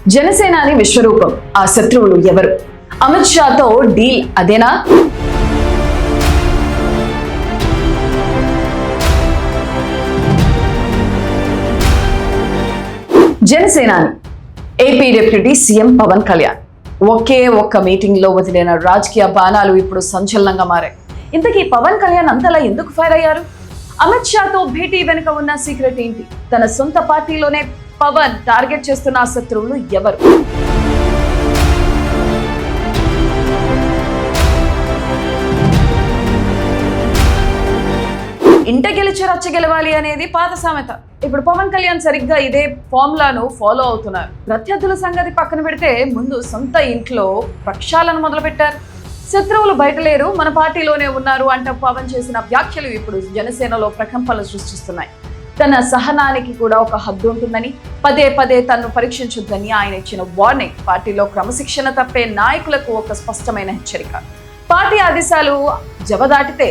జనసేనాని విశ్వరూపం, ఆ శత్రువులు ఎవరు? అమిత్ షాతో డీల్ అదేనా? జనసేనాని AP deputy CM Pawan Kalyan ఒకే ఒక్క మీటింగ్ లో వదిలిన రాజకీయ బాణాలు ఇప్పుడు సంచలనంగా మారాయి. ఇంతకీ పవన్ కళ్యాణ్ అంతలా ఎందుకు ఫైర్ అయ్యారు? అమిత్ షాతో భేటీ వెనుక ఉన్న సీక్రెట్ ఏంటి? తన సొంత పార్టీలోనే పవన్ టార్గెట్ చేస్తున్న ఆ శత్రువులు ఎవరు? ఇంట గెలిచి రచ్చ గెలవాలి అనేది పాత సామెత. ఇప్పుడు పవన్ కళ్యాణ్ సరిగ్గా ఇదే ఫార్ములాను ఫాలో అవుతున్నారు. ప్రత్యర్థుల సంగతి పక్కన పెడితే ముందు సొంత ఇంట్లో ప్రక్షాళన మొదలు పెట్టారు. శత్రువులు బయట లేరు, మన పార్టీలోనే ఉన్నారు అంటూ పవన్ చేసిన వ్యాఖ్యలు ఇప్పుడు జనసేనలో ప్రకంపనలు సృష్టిస్తున్నాయి. తన సహనానికి కూడా ఒక హద్దు ఉంటుందని, పదే పదే తనను పరీక్షించొద్దని ఆయన ఇచ్చిన వార్నింగ్ పార్టీలో క్రమశిక్షణ తప్పే నాయకులకు ఒక స్పష్టమైన హెచ్చరిక. పార్టీ ఆదేశాలు జవదాటితే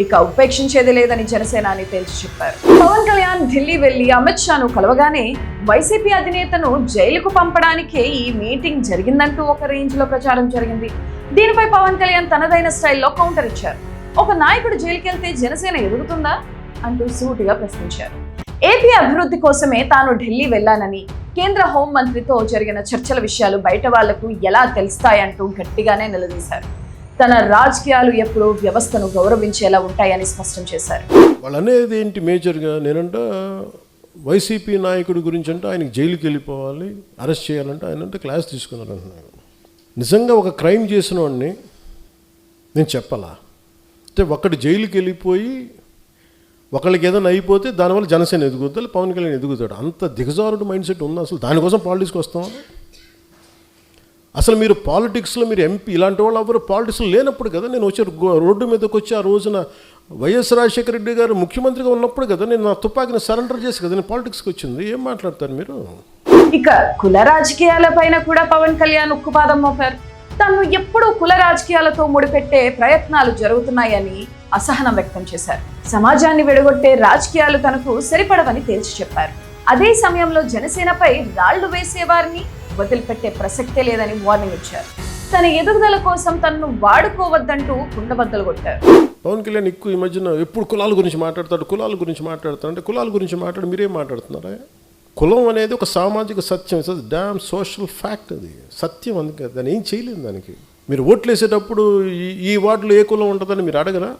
ఇక ఉపేక్షించేది లేదని జనసేనాని తేల్చి చెప్పారు. పవన్ కళ్యాణ్ ఢిల్లీ వెళ్లి అమిత్ షాను కలవగానే వైసీపీ అధినేతను జైలుకు పంపడానికే ఈ మీటింగ్ జరిగిందంటూ ఒక రేంజ్ లో ప్రచారం జరిగింది. దీనిపై పవన్ కళ్యాణ్ తనదైన స్టైల్లో కౌంటర్ ఇచ్చారు. ఒక నాయకుడు జైలుకెళ్తే జనసేన ఎదుగుతుందా అంటూ సూటిగా ప్రశ్నించారు. ఏపీ అభివృద్ధి కోసమే తాను ఢిల్లీ వెళ్లానని, కేంద్ర హోంమంత్రితో జరిగిన చర్చల విషయాలు బయట వాళ్లకు ఎలా తెలుస్తాయంటూ గట్టిగానే నిలదీశారు. తన రాజకీయాలు ఎప్పుడూ వ్యవస్థను గౌరవించేలా ఉంటాయని స్పష్టం చేశారు. వాళ్ళు అనేది ఏంటి మేజర్గా, నేనంట వైసీపీ నాయకుడి గురించి అంటే ఆయనకి జైలుకి వెళ్ళిపోవాలి, అరెస్ట్ చేయాలంటే ఆయన అంటే క్లాస్ తీసుకున్నారు అంటున్నాను. నిజంగా ఒక క్రైమ్ చేసిన వాడిని నేను చెప్పాలా? అంటే ఒకటి జైలుకి వెళ్ళిపోయి ఒకళ్ళకి ఏదైనా అయిపోతే దానివల్ల జనసేన ఎదుగుతాడు, పవన్ కళ్యాణ్ ఎదుగుతాడు. అంత దిగజారుడు మైండ్ సెట్ ఉంది. అసలు దానికోసం పాలిటిక్స్కి వస్తాం? అసలు మీరు పాలిటిక్స్లో మీరు ఎంపీ ఇలాంటి వాళ్ళు ఎవరు పాలిటిక్స్లో లేనప్పుడు కదా నేను వచ్చి రోడ్డు మీదకి వచ్చి ఆ రోజున వైఎస్ రాజశేఖర రెడ్డి గారు ముఖ్యమంత్రిగా ఉన్నప్పుడు కదా నేను నా తుపాకిని సరెండర్ చేసి కదా నేను పాలిటిక్స్కి వచ్చింది. ఏం మాట్లాడతారు మీరు? ఇక కుల రాజకీయాల పైన కూడా పవన్ కళ్యాణ్ ఉక్కుపాదం మోపారు. తను ఎప్పుడూ కుల రాజకీయాలతో ముడిపెట్టే ప్రయత్నాలు జరుగుతున్నాయని అసహనం వ్యక్తం చేశారు. సమాజాన్ని విడగొట్టే రాజకీయాలు తనకు సరిపడవని తేల్చి చెప్పారు. అదే సమయంలో జనసేనపై రాళ్లు వేసేవారిని వదిలిపెట్టే ప్రసక్తే లేదని వార్నింగ్ ఇచ్చారు. తన ఎదుగుదల కోసం తనను వాడుకోవద్దంటూ కుండబద్దలు కొట్టారు. పవన్ కళ్యాణ్ ఎక్కువ ఈ మధ్యన ఎప్పుడు కులాల గురించి మాట్లాడతాడు అంటే కులాల గురించి మాట్లాడి మీరేం మాట్లాడుతున్నారా? కులం అనేది ఒక సామాజిక సత్యం, ఇట్స్ డామ్ సోషల్ ఫ్యాక్ట్. అది సత్యం, అందుకే దాన్ని ఏం చేయలేదు. దానికి మీరు ఓట్లు వేసేటప్పుడు ఈ వార్డులో ఏ కులం ఉంటుందని మీరు అడగరా?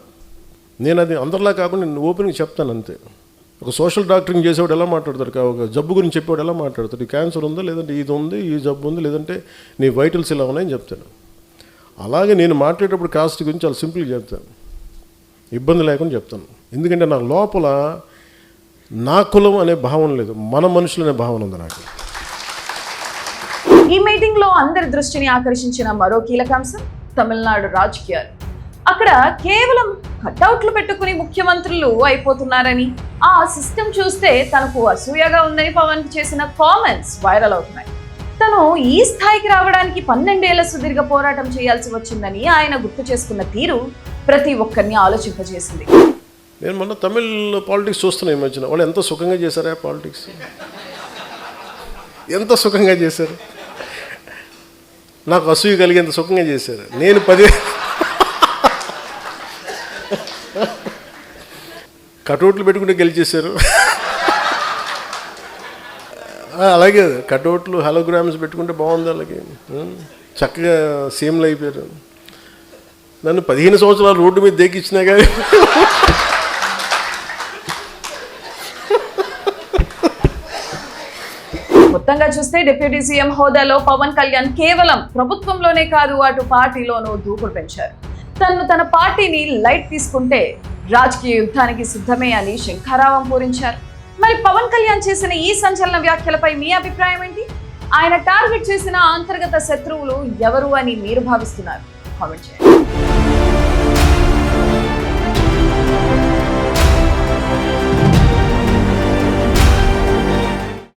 నేను అది అందరిలా కాకుండా నేను ఓపెన్గా చెప్తాను అంతే. ఒక సోషల్ డాక్టరింగ్ చేసేవాడు ఎలా మాట్లాడతాడు, ఒక జబ్బు గురించి చెప్పేవాడు ఎలా మాట్లాడతాడు, క్యాన్సర్ ఉందా, లేదంటే ఇది ఉంది, ఈ జబ్బు ఉంది, లేదంటే నీ వైటల్స్ ఇలా ఉన్నాయని చెప్తాను. అలాగే నేను మాట్లాడేటప్పుడు కాస్ట్ గురించి చాలా సింపుల్గా చెప్తాను, ఇబ్బంది లేకుండా చెప్తాను. ఎందుకంటే నా లోపల నా కులం అనే భావన లేదు, మన మనుషులు అనే భావన ఉంది నాకు. ఈ మీటింగ్ లో అందరి దృష్టిని ఆకర్షించిన మరో కీలకాంశం తమిళనాడు రాజకీయాలు. అక్కడ కేవలం కట్అవుట్లు పెట్టుకుని ముఖ్యమంత్రులు అయిపోతున్నారని, ఆ సిస్టమ్ చూస్తే తనకు అసూయగా ఉందని పవన్ చేసిన కామెంట్స్ వైరల్ అవుతున్నాయి. తను ఈ స్థాయికి రావడానికి 12 ఏళ్ల సుదీర్ఘ పోరాటం చేయాల్సి వచ్చిందని ఆయన గుర్తు చేసుకున్న తీరు ప్రతి ఒక్కరిని ఆలోచింపజేసింది. నేను మొన్న తమిళ్ పాలిటిక్స్ చూస్తున్నా ఈ మధ్యన. వాళ్ళు ఎంత సుఖంగా చేశారా పాలిటిక్స్, ఎంత సుఖంగా చేశారు. నాకు అసూయ కలిగేంత సుఖంగా చేశారు. నేను 10 కటౌట్లు పెట్టుకుంటే గెలిచేశారు. అలాగే కటౌట్లు హలోగ్రామ్స్ పెట్టుకుంటే బాగుంది. అలాగే చక్కగా సీఎంలు అయిపోయారు. నన్ను 15 సంవత్సరాలు రోడ్డు మీద దేకిచ్చినా కానీ మొత్తంగా చూస్తే డిప్యూటీ సీఎం హోదాలో పవన్ కళ్యాణ్ కేవలం ప్రభుత్వంలోనే కాదు అటు పార్టీలోనూ దూకుడు పెంచారు. తన పార్టీని లైట్ తీసుకుంటే రాజకీయ యుద్ధానికి సిద్ధమే అని శంఖారావం పూరించారు. మరి పవన్ కళ్యాణ్ చేసిన ఈ సంచలన వ్యాఖ్యలపై మీ అభిప్రాయం ఏంటి? ఆయన టార్గెట్ చేసిన అంతర్గత శత్రువులు ఎవరు అని మీరు భావిస్తున్నారు? కామెంట్ చేయండి.